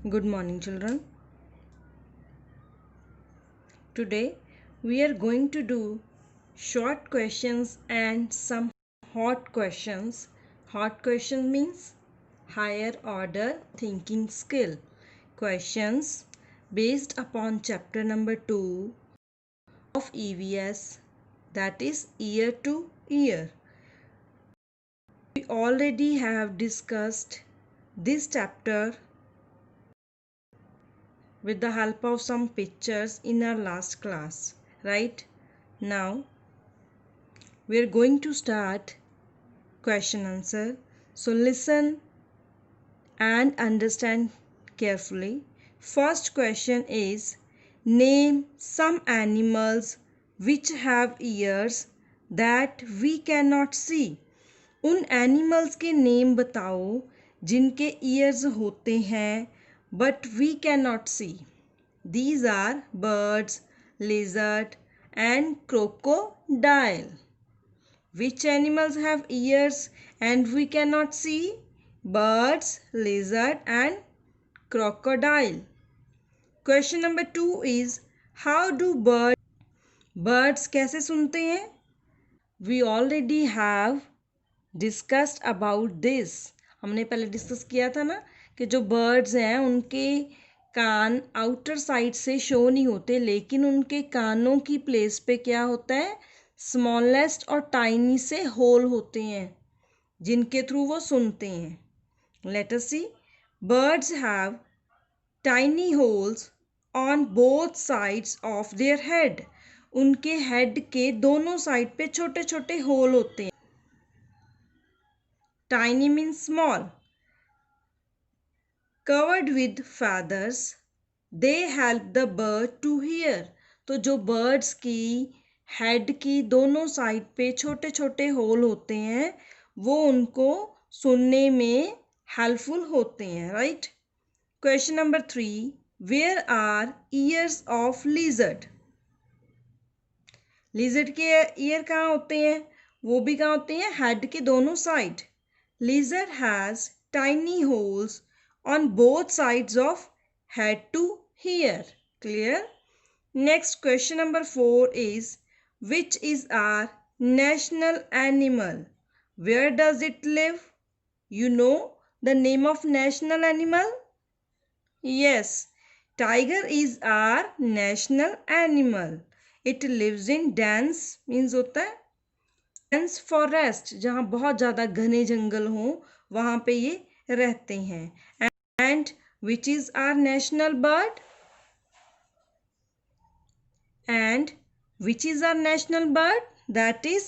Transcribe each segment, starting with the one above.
Good morning, children. Today we are going to do short questions and some hot questions. Hot question means higher order thinking skill. Questions based upon chapter number 2 of EVS, that is year to year. We already have discussed this chapter with the help of some pictures in our last class, right? Now we are going to start question answer. So listen and understand carefully. First question is, name some animals which have ears that we cannot see. उन animals के name बताओ जिनके ears होते हैं but we can not see. These are birds, lizard and crocodile. Which animals have ears and we cannot see? Birds, lizard and crocodile. Question number 2 is, how do birds कैसे सुनते हैं? We already have discussed about this. हमने पहले discuss किया था ना कि जो बर्ड्स हैं उनके कान आउटर साइड से शो नहीं होते, लेकिन उनके कानों की प्लेस पे क्या होता है, स्मॉलेस्ट और टाइनी से होल होते हैं जिनके थ्रू वो सुनते हैं. Let us see. Birds have tiny holes on both sides of their head. उनके हेड के दोनों साइड पे छोटे छोटे होल होते हैं. Tiny means small. covered with feathers, they help the bird to hear. तो जो बर्ड्स की हेड की दोनों साइड पे छोटे छोटे होल होते हैं वो उनको सुनने में हेल्पफुल होते हैं, right? Question number 3, where are ears of lizard. Lizard के ईयर कहाँ होते हैं? वो भी कहाँ होते हैं? हेड के दोनों side. Lizard has tiny holes on both sides of head to hear. Clear? Next, question number 4 is, which is our national animal? Where does it live? You know the name of national animal? Yes, tiger is our national animal. It lives in dense means होता है dense forest, जहाँ बहुत ज़्यादा घने जंगल हों वहाँ पे ये रहते हैं. And which is our national bird? And which is our national bird? That is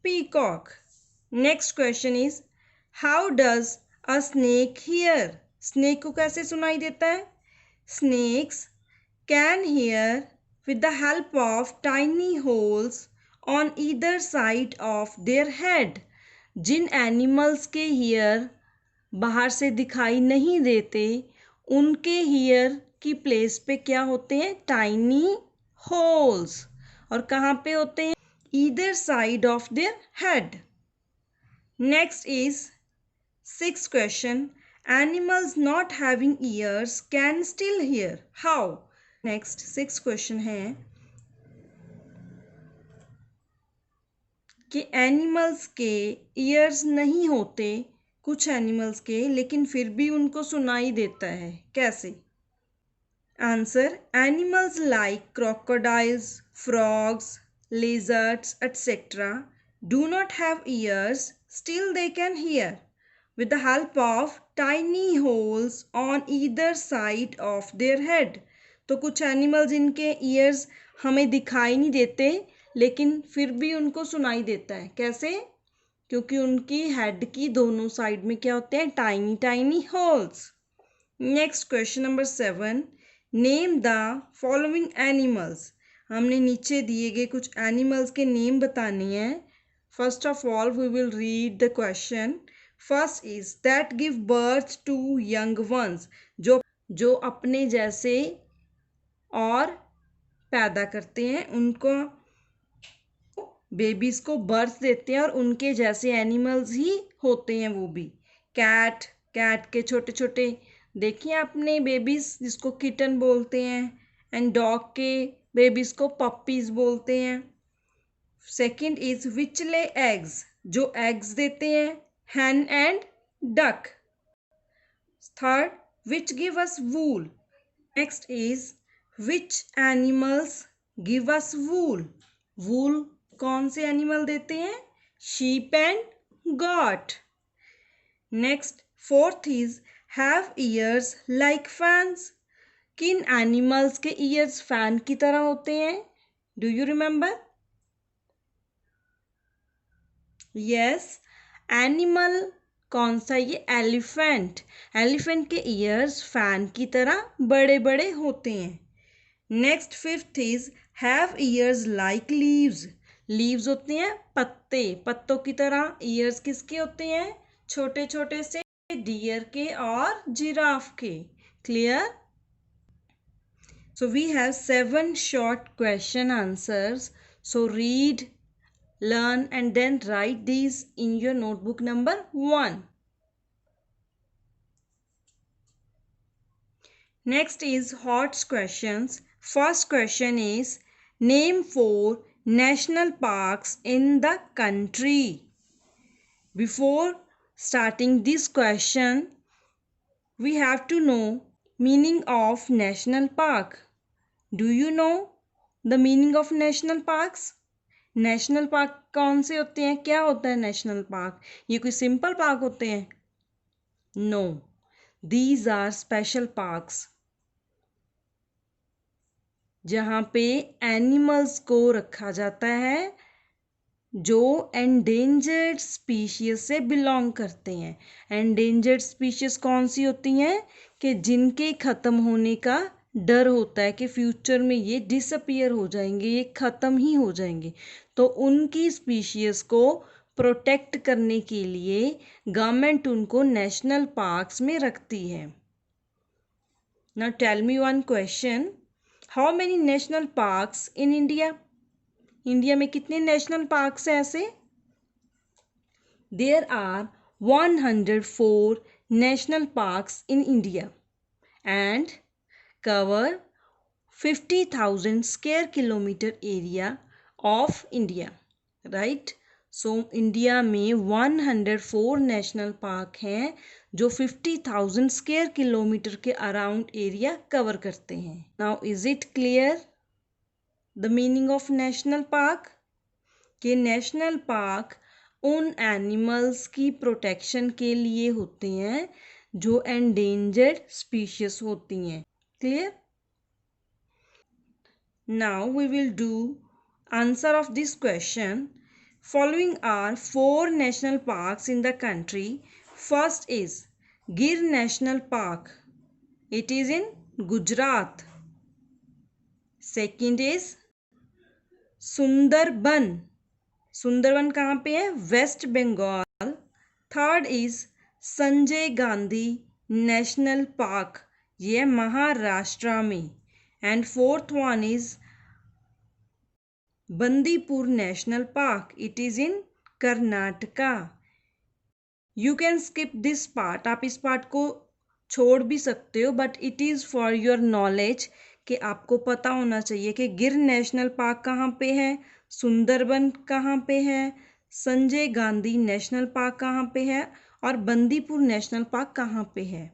peacock. Next question is, how does a snake hear? Snake को कैसे सुनाई देता है? Snakes can hear with the help of tiny holes on either side of their head. जिन animals के ear बाहर से दिखाई नहीं देते उनके ईयर की प्लेस पे क्या होते हैं? Tiny holes. और कहाँ पे होते हैं? Either side of their head. Next is 6th question, animals not having years can still here. How? Next 6th question है कि एनिमल्स के ईयर्स नहीं होते कुछ एनिमल्स के, लेकिन फिर भी उनको सुनाई देता है. कैसे? Answer, animals like crocodiles, frogs, lizards etcetera do not have years, still they can hear with the help of tiny holes on either side of their head. तो कुछ एनिमल्स जिनके ईयर्स हमें दिखाई नहीं देते लेकिन फिर भी उनको सुनाई देता है. कैसे? क्योंकि उनकी हेड की दोनों साइड में क्या होते हैं? Tiny tiny holes. Next question number 7, name the following animals. हमने नीचे दिए गए कुछ एनिमल्स के नेम बताने हैं. First of all we will read the question. First is that give birth to young ones. जो अपने जैसे और पैदा करते हैं, उनको बेबीज को बर्थ देते हैं और उनके जैसे एनिमल्स ही होते हैं वो भी. कैट के छोटे छोटे देखिए आपने बेबीज जिसको किटन बोलते हैं, एंड डॉग के बेबीज को पप्पीज बोलते हैं. Second is which lay eggs, जो एग्स देते हैं, hen and duck. Third, which give us wool. Next is which animals give us wool. wool कौन से एनिमल देते हैं? sheep and goat. Next, fourth is have ears like fans. किन animals के years fan की तरह होते हैं? Do you remember? Yes, animal कौन सा? ये एलिफेंट. एलिफेंट के ईयर्स फैन की तरह बड़े बड़े होते हैं. Next fifth is have years like leaves. Leaves होते हैं पत्ते, पत्तों की तरह. ईयर्स किसके होते हैं? छोटे छोटे से, डियर के और जिराफ के. Clear? So we have 7 short question answers. So read, learn and then write these in your notebook number 1. Next is hot questions. First question is name 4 national parks in the country. Before starting this question, we have to know meaning of national park. Do you know the meaning of national parks? National park कौन से होते हैं? क्या होता है national park? ये कोई simple park होते हैं? No, these are special parks, जहाँ पे एनिमल्स को रखा जाता है जो एंडेंजर्ड स्पीशीज से बिलोंग करते हैं. एंडेंजर्ड स्पीशीज कौन सी होती हैं? कि जिनके ख़त्म होने का डर होता है कि फ्यूचर में ये डिसअपियर हो जाएंगे, ये ख़त्म ही हो जाएंगे. तो उनकी स्पीशीज को प्रोटेक्ट करने के लिए गवर्नमेंट उनको नेशनल पार्क्स में रखती है. Now tell me one question, how many national parks in India? India में कितने नेशनल पार्क्स हैं ऐसे? There are 104 national parks in India and cover 50,000 square kilometer area of India. Right? So India में 104 national park हैं जो 50,000 square kilometer के around area cover करते हैं. Now is it clear the meaning of national park? कि national park उन animals की protection के लिए होते हैं जो एंडेंजर्ड स्पीशीज होती हैं. Clear? Now we will do answer of this question. Following are 4 national parks in the country. First is Gir National Park. It is in Gujarat. Second is Sundarban. Sundarban कहाँ पे है? West Bengal. Third is Sanjay Gandhi National Park. ये है महाराष्ट्र में. And fourth one is Bandipur national park. It is in Karnataka. You can skip this part. आप इस part को छोड़ भी सकते हो, but it is for your knowledge कि आपको पता होना चाहिए कि गिर नेशनल पार्क कहाँ पे है, सुंदरबन कहाँ पे है, संजय गांधी नेशनल पार्क कहाँ पे है और बंदीपुर नेशनल पार्क कहाँ पे है.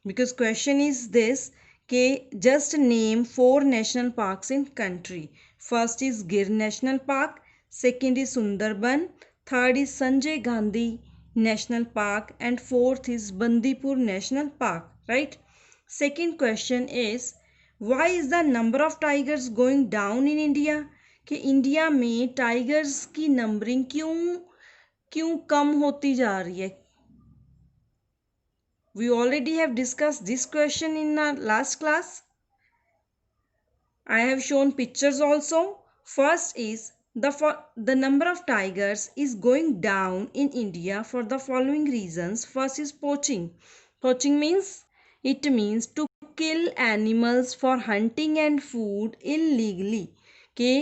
बिकॉज क्वेश्चन इज दिस कि just name 4 national parks in country. First is Gir National Park, second is Sundarban, third is Sanjay Gandhi National Park and fourth is Bandipur National Park, right? Second question is why is the number of tigers going down in India? कि India में tigers की numbering क्यों कम होती जा रही है? We already have discussed this question in our last class. I have shown pictures also. First is the number of tigers is going down in India for the following reasons. First is poaching. Poaching means to kill animals for hunting and food illegally. कि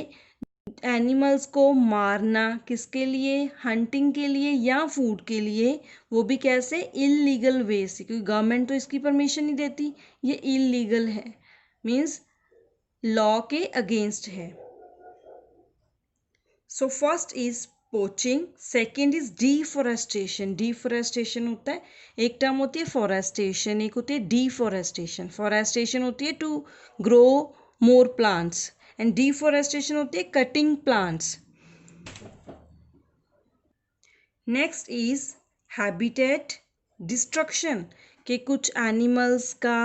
animals को मारना किसके लिए, hunting के लिए या food के लिए, वो भी कैसे, इलीगल वे से, क्योंकि गवर्नमेंट तो इसकी परमिशन नहीं देती, ये इलीगल है, मीन्स लॉ के अगेंस्ट है। So first is poaching, second is deforestation. Deforestation होता है, एक टर्म होती है फॉरेस्टेशन, एक होती है डिफोरेस्टेशन। फॉरेस्टेशन होती है to grow more plants and deforestation होती है cutting plants. Next is habitat destruction, के कुछ एनिमल्स का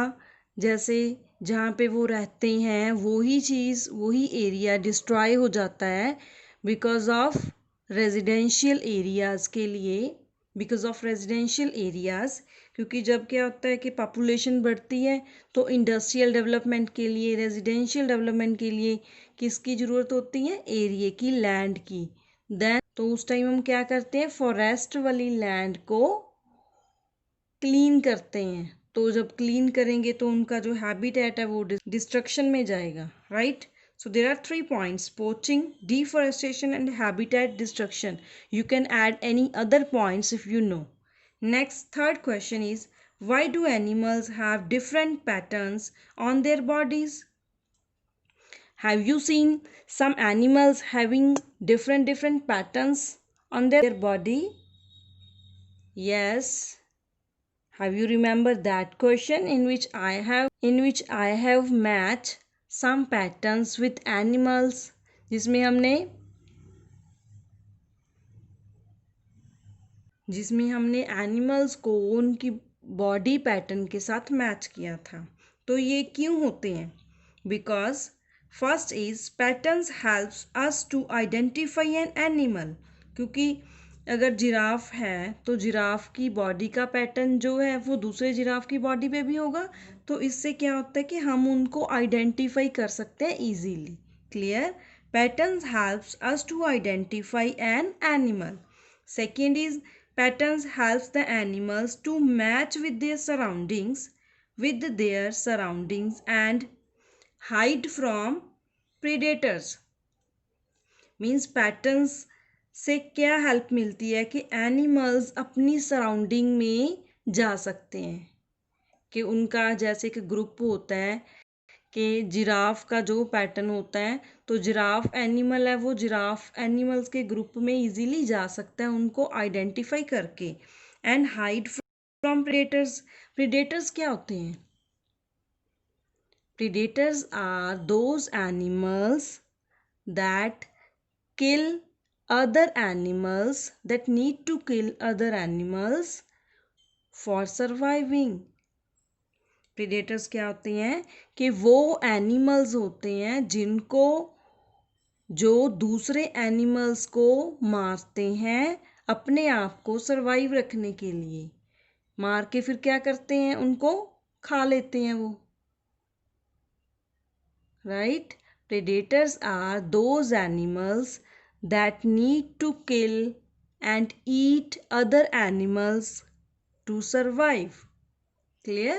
जैसे जहाँ पे वो रहते हैं वही चीज़ वही एरिया डिस्ट्रॉय हो जाता है बिकॉज ऑफ रेजिडेंशियल एरियाज़ के लिए, बिकॉज ऑफ रेजिडेंशियल एरियाज़, क्योंकि जब क्या होता है कि पॉपुलेशन बढ़ती है तो इंडस्ट्रियल डेवलपमेंट के लिए, रेजिडेंशियल डेवलपमेंट के लिए किसकी ज़रूरत होती है, एरिया की, लैंड की। देन तो उस टाइम हम क्या करते हैं, फॉरेस्ट वाली लैंड को क्लीन करते हैं, तो जब क्लीन करेंगे तो उनका जो हैबिटेट है वो डिस्ट्रक्शन में जाएगा, right. So there are 3 points: poaching, deforestation and habitat destruction. You can add any other points if you know. Next, third question is, why do animals have different patterns on their bodies? Have you seen some animals having different patterns on their body? Yes. Have you remembered that question in which I have matched some patterns with animals, जिसमें हमने animals को उनकी body pattern के साथ match किया था। तो ये क्यों होते हैं? Because first is patterns helps us to identify an animal, क्योंकि अगर जिराफ है तो जिराफ की बॉडी का पैटर्न जो है वो दूसरे जिराफ की बॉडी पे भी होगा, तो इससे क्या होता है कि हम उनको आइडेंटिफाई कर सकते हैं easily. Clear? Patterns helps us to identify an animal. Second is patterns helps the animals to match with their surroundings and hide from predators। Means patterns से क्या हेल्प मिलती है कि एनिमल्स अपनी सराउंडिंग में जा सकते हैं, कि उनका जैसे कि ग्रुप होता है कि जिराफ का जो पैटर्न होता है, तो जिराफ एनिमल है, वो जिराफ एनिमल्स के ग्रुप में इजीली जा सकता है उनको आइडेंटिफाई करके। And hide from predators. Predators क्या होते हैं? Predators are those animals that kill other animals, that need to kill other animals for surviving। Predators क्या होते हैं कि वो एनिमल्स होते हैं जिनको जो दूसरे एनिमल्स को मारते हैं अपने आप को सरवाइव रखने के लिए, मार के फिर क्या करते हैं, उनको खा लेते हैं वो, right. Predators are those animals that need to kill and eat other animals to survive। Clear?